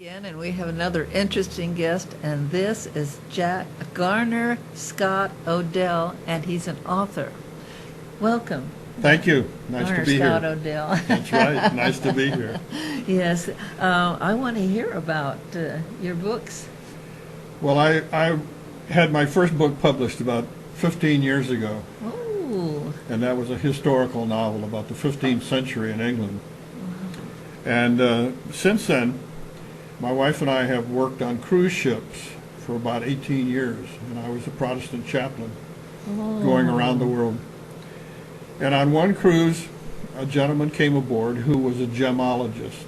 Again, and we have another interesting guest, and this is Garner Scott Odell, and he's an author. Welcome. Thank you. Nice Garner to be Scott here. Odell. That's right. Nice to be here. Yes, I want to hear about your books. Well, I had my first book published about 15 years ago, Oh, and that was a historical novel about the 15th century in England. And since then, my wife and I have worked on cruise ships for about 18 years, and I was a Protestant chaplain going around the world. And on one cruise, a gentleman came aboard who was a gemologist.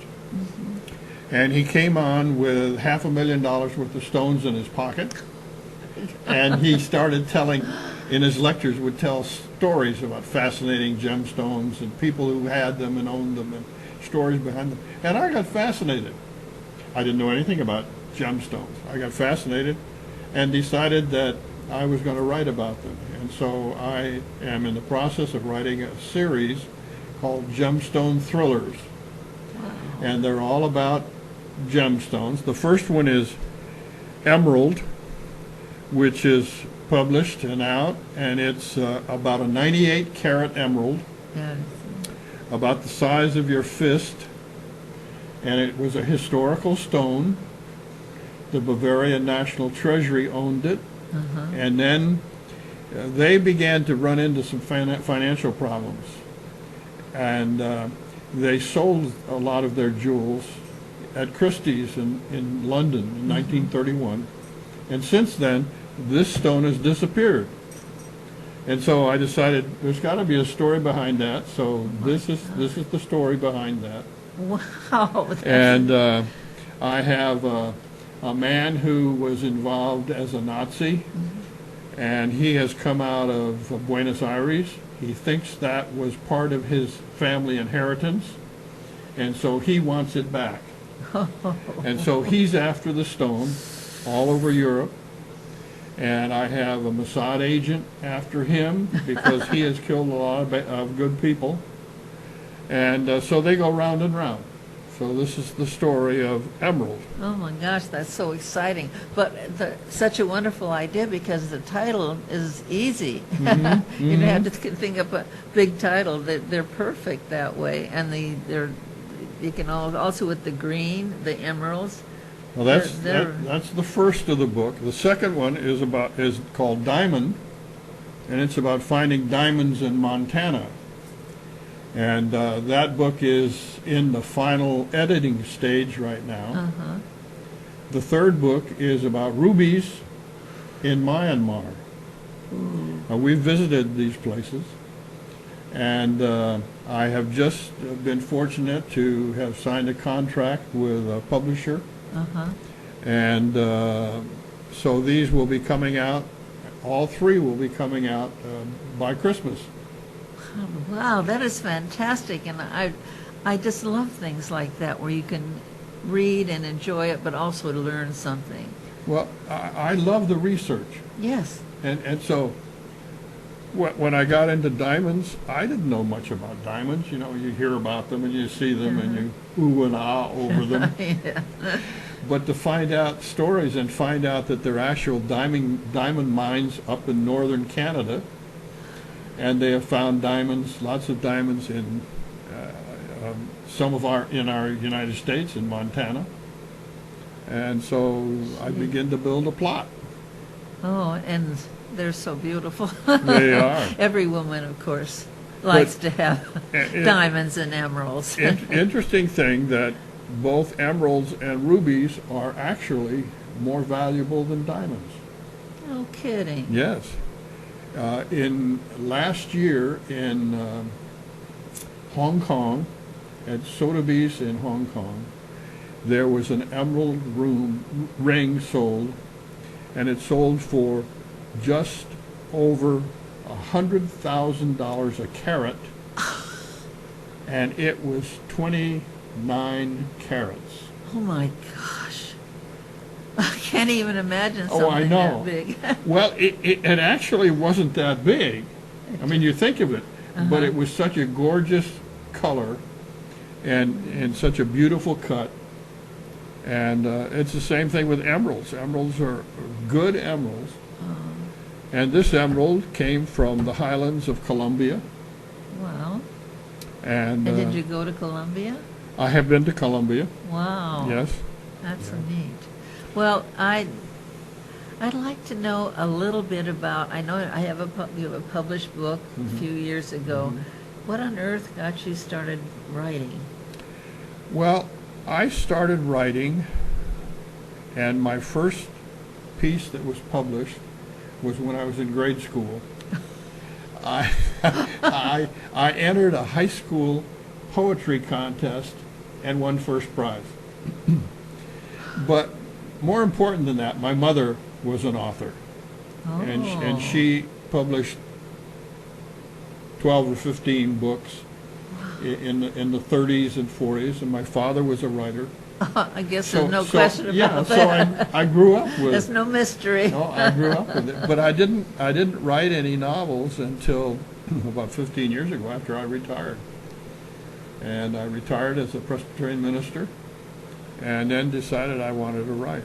And he came on with $500,000 worth of stones in his pocket. And he started telling, in his lectures, would tell stories about fascinating gemstones and people who had them and owned them and stories behind them. And I got fascinated. I didn't know anything about gemstones. I got fascinated and decided that I was going to write about them. And so I am in the process of writing a series called Gemstone Thrillers. And they're all about gemstones. The first one is Emerald, which is published and out, and it's about a 98-carat emerald, yes. about the size of your fist, and it was a historical stone. The Bavarian National Treasury owned it, and then they began to run into some financial problems, and they sold a lot of their jewels at Christie's in London in 1931, and since then this stone has disappeared. And so I decided there's got to be a story behind that, so this is the story behind that. Wow. And I have a man who was involved as a Nazi, and he has come out of Buenos Aires. He thinks that was part of his family inheritance, and so he wants it back. And so he's after the stone all over Europe. And I have a Mossad agent after him because he has killed a lot of good people. And so they go round and round. So this is the story of Emerald. Oh my gosh, that's so exciting. But such a wonderful idea because the title is easy. You don't have to think up a big title. They're perfect that way. And you can also with the green, the emeralds. Well, that's the first of the book. The second one is called Diamond, and it's about finding diamonds in Montana. And that book is in the final editing stage right now. The third book is about rubies in Myanmar. We've visited these places, and I have just been fortunate to have signed a contract with a publisher. And so these will be coming out, all three will be coming out by Christmas. Wow, that is fantastic. And I just love things like that where you can read and enjoy it, but also learn something. Well, I love the research. Yes. And so when I got into diamonds, I didn't know much about diamonds. You know, you hear about them and you see them and you ooh and ah over them. Yeah. But to find out stories and find out that there are actual diamond mines up in northern Canada, and they have found diamonds, lots of diamonds in in our United States, in Montana. And so I begin to build a plot. Oh, and they're so beautiful. They are. Every woman, of course, likes to have diamonds and emeralds. Interesting thing that both emeralds and rubies are actually more valuable than diamonds. No kidding. Yes. In last year in Hong Kong, at Sotheby's in Hong Kong, there was an emerald ring sold, and it sold for just over $100,000 a carat, and it was 29 carats. Oh my gosh. I can't even imagine something I know. that big. Well, it actually wasn't that big. I mean, you think of it, but it was such a gorgeous color and such a beautiful cut And it's the same thing with emeralds. Emeralds are good emeralds. And this emerald came from the highlands of Colombia. Wow. And did you go to Colombia? I have been to Colombia. Wow. Yes. That's neat. Well, I'd like to know a little bit about, I know you have a published book a few years ago. What on earth got you started writing? Well, I started writing, and my first piece that was published was when I was in grade school. I entered a high school poetry contest and won first prize. But more important than that, my mother was an author, and she published 12 or 15 books in the 30s and 40s, and my father was a writer. I guess there's no question about that. So I grew up with There's no mystery. No, I grew up with it, but I didn't write any novels until about 15 years ago after I retired. And I retired as a Presbyterian minister, and then decided I wanted to write.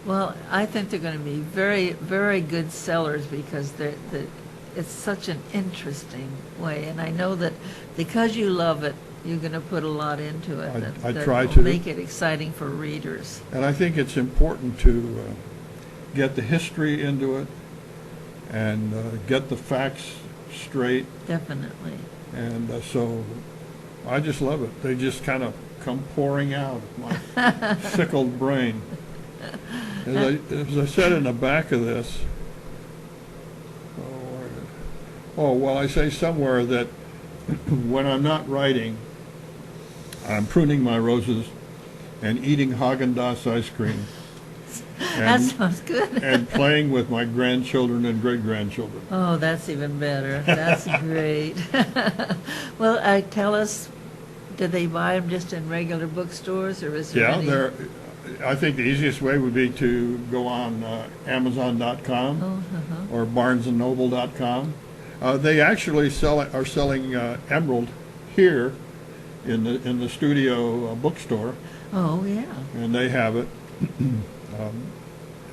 Well, I think they're going to be very, very good sellers because it's such an interesting way, and I know that because you love it, you're going to put a lot into it. I that try will to make it exciting for readers. And I think it's important to get the history into it and get the facts straight. Definitely. And so I just love it. They just kind of come pouring out of my fickled brain. As I said in the back of this, well, I say somewhere that when I'm not writing, I'm pruning my roses and eating Haagen-Dazs ice cream. That sounds good. And playing with my grandchildren and great-grandchildren. Oh, that's even better. That's great. Well, tell us, do they buy them just in regular bookstores, or is there any? I think the easiest way would be to go on Amazon.com or BarnesandNoble.com. They actually are selling emerald here in the studio bookstore. Oh, yeah. And they have it.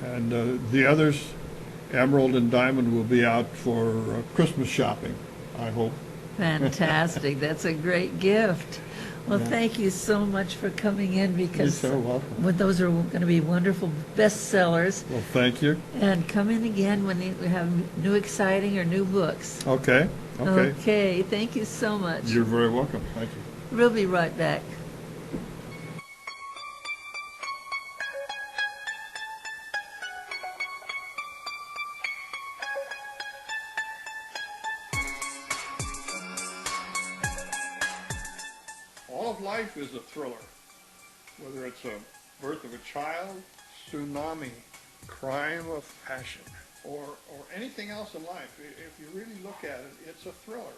And the others, emerald and diamond, will be out for Christmas shopping, I hope. Fantastic. That's a great gift. Well, thank you so much for coming in, because You're so welcome. those are going to be wonderful bestsellers. Well, thank you. And come in again when we have new exciting or new books. Okay. Okay. Thank you so much. You're very welcome. Thank you. We'll be right back. All of life is a thriller, whether it's a birth of a child, tsunami, crime of passion, or anything else in life. If you really look at it, it's a thriller.